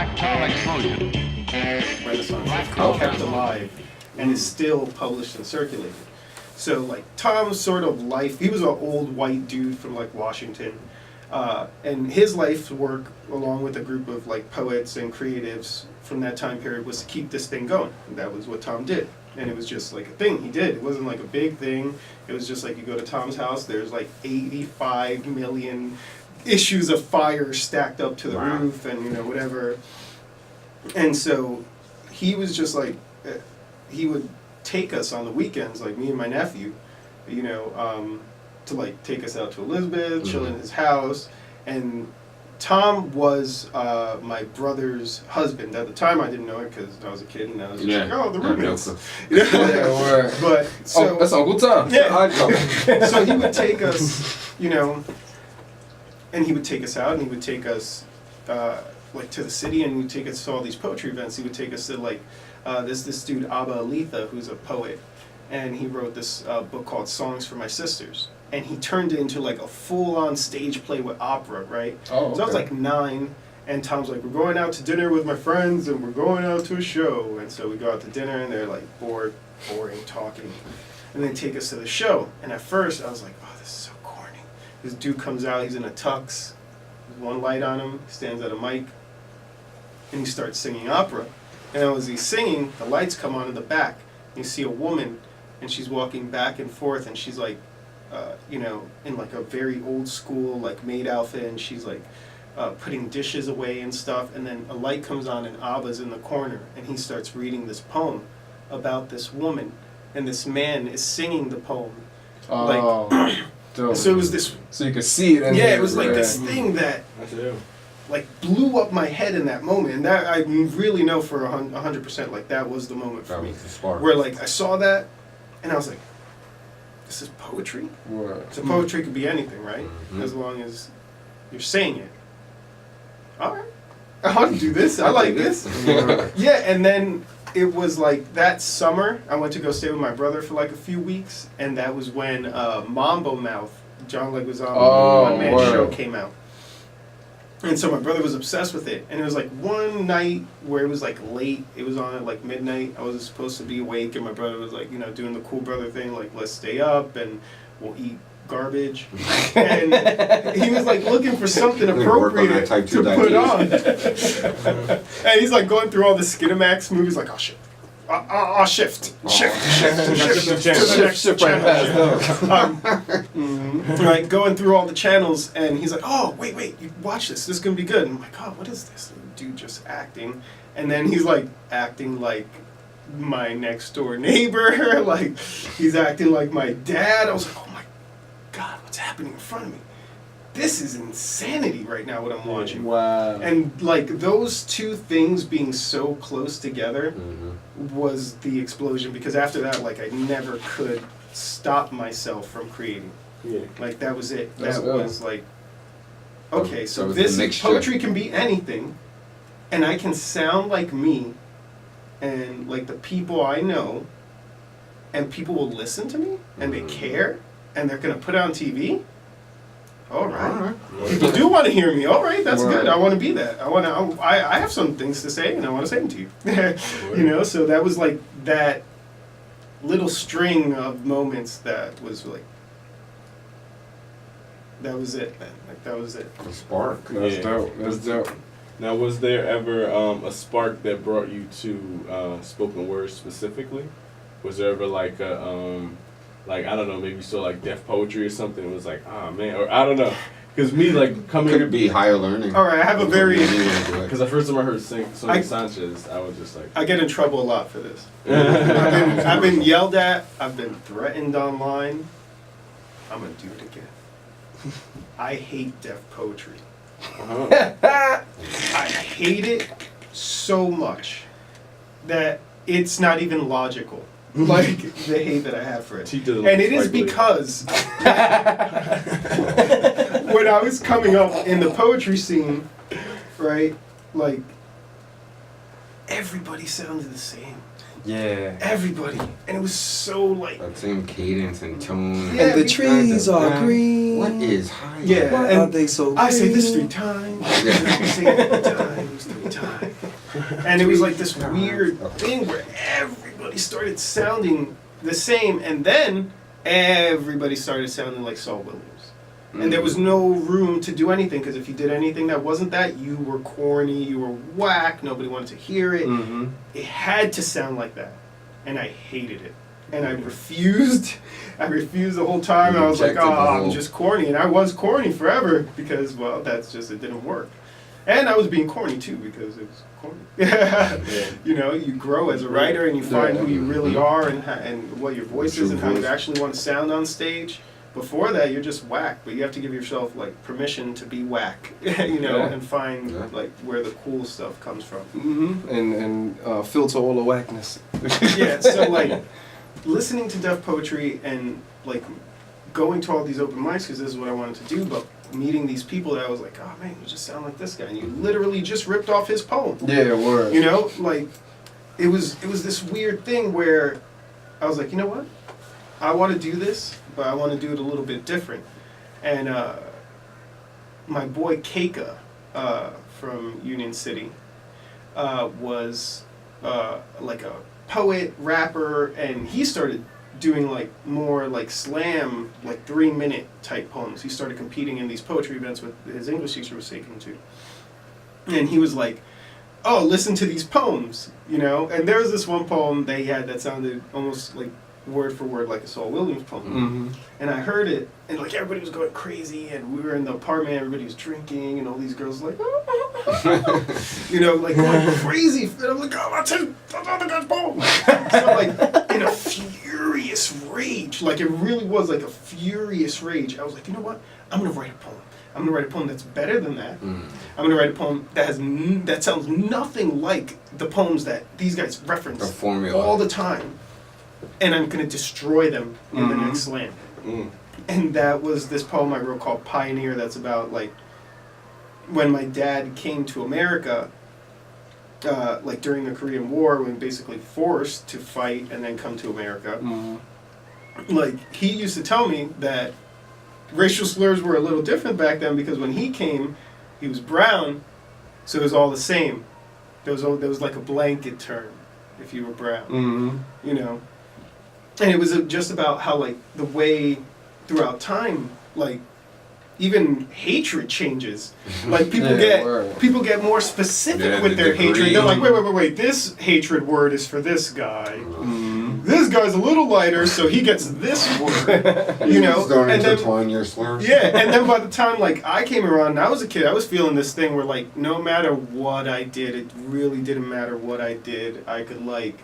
tactile explosion. Renaissance kept alive and is still published and circulated. So like Tom's sort of life, he was an old white dude from like Washington, and his life's work along with a group of like poets and creatives from that time period was to keep this thing going. And that was what Tom did. And it was just like a thing he did. It wasn't like a big thing. It was just like you go to Tom's house, there's like 85 million issues of Fire stacked up to the roof and, you know, whatever. And so he was just like, he would take us on the weekends, like me and my nephew, you know, to like take us out to Elizabeth, chill in his house. And Tom was my brother's husband. At the time, I didn't know it because I was a kid, and I was just like, "Oh, the roommates." But so that's Uncle Tom. Yeah. So he would take us, you know, and he would take us out, and he would take us like to the city, and he would take us to all these poetry events. He would take us to like this dude Abba Aletha, who's a poet, and he wrote this book called Songs for My Sisters. And he turned it into like a full-on stage play with opera, right? Oh, okay. So I was like 9, and Tom's like, we're going out to dinner with my friends, and we're going out to a show. And so we go out to dinner, and they're like boring talking. And they take us to the show. And at first, I was like, oh, this is so corny. This dude comes out, he's in a tux, there's one light on him, he stands at a mic, and he starts singing opera. And as he's singing, the lights come on in the back. And you see a woman, and she's walking back and forth, and she's like, you know, in like a very old school like maid outfit, and she's like putting dishes away and stuff, and then a light comes on and Abba's in the corner, and he starts reading this poem about this woman, and this man is singing the poem. Like, so it was this. So you could see it. Yeah, it was like this thing that like blew up my head in that moment, and that I really know for 100% like that was the moment for me, where like I saw that, and I was like, this is poetry? So poetry could be anything, right? As long as you're saying it. All right. I want to do this. I like this. Yeah, and then it was like that summer, I went to go stay with my brother for like a few weeks, and that was when Mambo Mouth, John Leguizamo one-man show came out. And so my brother was obsessed with it. And it was like one night where it was like late. It was on at like midnight. I wasn't supposed to be awake. And my brother was like, you know, doing the cool brother thing. Like, let's stay up and we'll eat garbage. And he was like looking for something appropriate to put on. And he's like going through all the Skinamax movies like, oh shit. Shift right, going through all the channels, and he's like, oh, wait, you watch this is gonna be good. And I'm like, oh, what is this? And the dude just acting, and then he's like acting like my next door neighbor, like he's acting like my dad. I was like, oh my God, what's happening in front of me? This is insanity right now, what I'm watching. Wow. And like those two things being so close together was the explosion, because after that, like I never could stop myself from creating. Yeah. Like that was it. That was like, okay, so this poetry can be anything, and I can sound like me and like the people I know, and people will listen to me and they care, and they're gonna put it on TV. All right. People do want to hear me. All right, that's good. I want to be that. I have some things to say, and I want to say them to you. You know, so that was like that little string of moments that was like, that was it, man. Like that was it. A spark. That's dope. That's dope. Now, was there ever a spark that brought you to spoken word specifically? Was there ever like a like, I don't know, maybe you saw like deaf poetry or something, it was like, oh man, or I don't know. Because me, like, coming... Could it be higher learning? All right, I have a very... Because the first time I heard Sonia Sanchez, I was just like... I get in trouble a lot for this. I've been yelled at, I've been threatened online. I'm going to do it again. I hate deaf poetry. I hate it so much that it's not even logical. Like the hate that I have for it. And it is because when I was coming up in the poetry scene, right, like everybody sounded the same. Yeah. Everybody. And it was so like... That same cadence and tone. Yeah, and the trees are green. What is high? Yeah. Why are they so green? I say this 3 times. I say it 3 times. times 3 times. And it was like this weird thing where everybody started sounding the same, and then everybody started sounding like Saul Williams. And there was no room to do anything, because if you did anything that wasn't that, you were corny, you were whack, nobody wanted to hear it. It had to sound like that. And I hated it. And I refused. I refused the whole time. I was like, oh, I'm just corny. And I was corny forever because, well, that's just, it didn't work. And I was being corny too because it was corny. You know, you grow as a writer and you find who you really are and what your voice is and how you actually want to sound on stage. Before that, you're just whack, but you have to give yourself like permission to be whack, you know, and find like where the cool stuff comes from. And filter all the whackness. So like listening to Def Poetry and like going to all these open mics because this is what I wanted to do, but meeting these people that I was like, oh man, you just sound like this guy, and you literally just ripped off his poem. Yeah, word. You know, like it was this weird thing where I was like, you know what? I want to do this, but I want to do it a little bit different. And my boy Keika from Union City was like a poet, rapper, and he started doing like more like slam, like 3-minute type poems. He started competing in these poetry events with his English teacher was taking him to. And he was like, oh, listen to these poems, you know? And there was this one poem they had that sounded almost like word for word like a Saul Williams poem. And I heard it, and like everybody was going crazy, and we were in the apartment, everybody was drinking, and all these girls were like, you know, like going crazy. And I'm like, oh, that's another guy's poem. So like in a furious rage, like it really was like a furious rage. I was like, you know what? I'm gonna write a poem. I'm gonna write a poem that's better than that. I'm gonna write a poem that has that sounds nothing like the poems that these guys reference all the time. And I'm going to destroy them in the next slam. And that was this poem I wrote called Pioneer that's about, like, when my dad came to America, like, during the Korean War, when basically forced to fight and then come to America. Like, he used to tell me that racial slurs were a little different back then because when he came, he was brown, so it was all the same. There was like a blanket term if you were brown, you know? And it was just about how, like, the way throughout time, like, even hatred changes. Like, people get more specific with their hatred. They're like, wait, this hatred word is for this guy. This guy's a little lighter, so he gets this word. You know? Don't intertwine your slurs. Yeah, and then by the time, like, I came around and I was a kid, I was feeling this thing where, like, no matter what I did, it really didn't matter what I did. I could, like,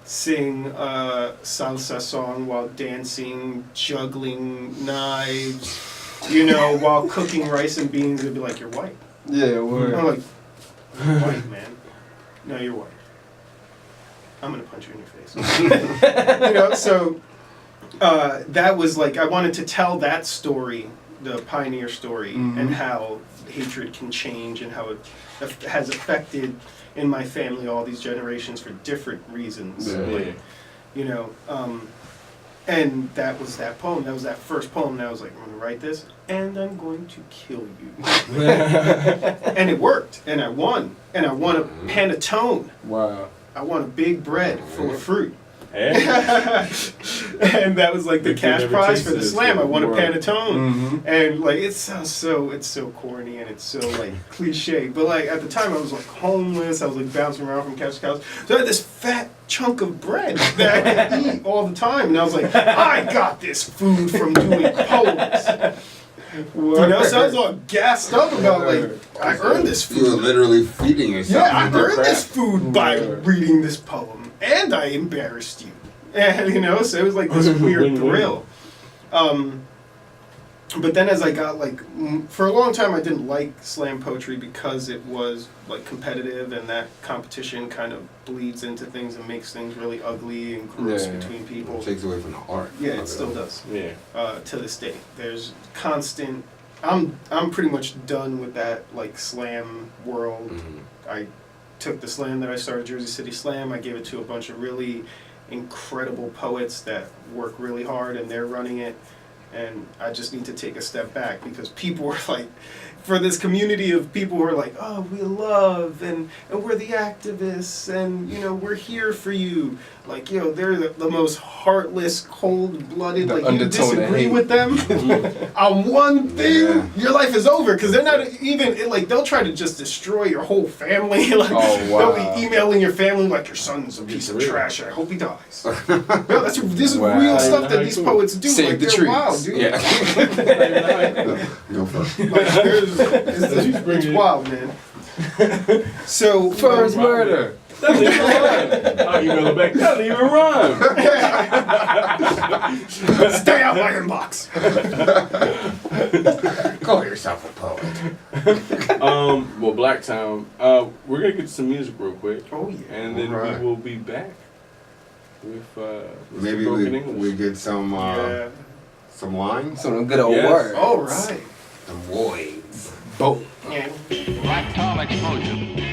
sing a salsa song while dancing, juggling knives, you know, while cooking rice and beans. They'd be like, you're white. Yeah, word. I'm like, you're white, man. No, you're white. I'm going to punch you in your face. You know, so that was like, I wanted to tell that story, the pioneer story, and how hatred can change and how it has affected in my family all these generations for different reasons. Like, you know, and that was that poem. That was that first poem. And I was like, I'm going to write this, and I'm going to kill you. And it worked, and I won. And I won a panettone. Wow. I won a big bread full of fruit. And that was like the cash prize for the slam. I won a panettone. And like it sounds it's so corny and it's so like cliche. But like at the time I was like homeless. I was like bouncing around from couch to couch. So I had this fat chunk of bread that I could eat all the time. And I was like, I got this food from doing poems. You know, so I was all gassed up about like I earned this food. You were literally feeding yourself. Yeah, I earned this food by reading this poem, and I embarrassed you. And you know, so it was like this weird thrill. But then as I got like, for a long time I didn't like slam poetry because it was like competitive and that competition kind of bleeds into things and makes things really ugly and gross between people. It takes away from the art. Yeah, it still does. Yeah. To this day. There's constant, I'm pretty much done with that like slam world. I took the slam that I started, Jersey City Slam, I gave it to a bunch of really incredible poets that work really hard and they're running it. and I just need to take a step back because people were like, for this community of people who are like, oh, we love and we're the activists and we're here for you. Like they're the most heartless, cold-blooded. Like you disagree with them on one thing, your life is over because they're not even like they'll try to just destroy your whole family. Like they'll be emailing your family like your son's a piece of trash. I hope he dies. This is real stuff that these poets do. Save like, the they're trees. wild, dude. Yeah. Go for it. Like, it's wild, man. So First murder. Doesn't even rhyme. I'll email it back. Doesn't even rhyme. Stay out my inbox. Call yourself a poet. Well, Blacktown. We're gonna get some music real quick. Oh yeah. And then Alright. we will be back with Maybe Broken we English. get some lines. Some good old Yes. words. All right. Some words. Boom. Yeah. Blacktown Explosion.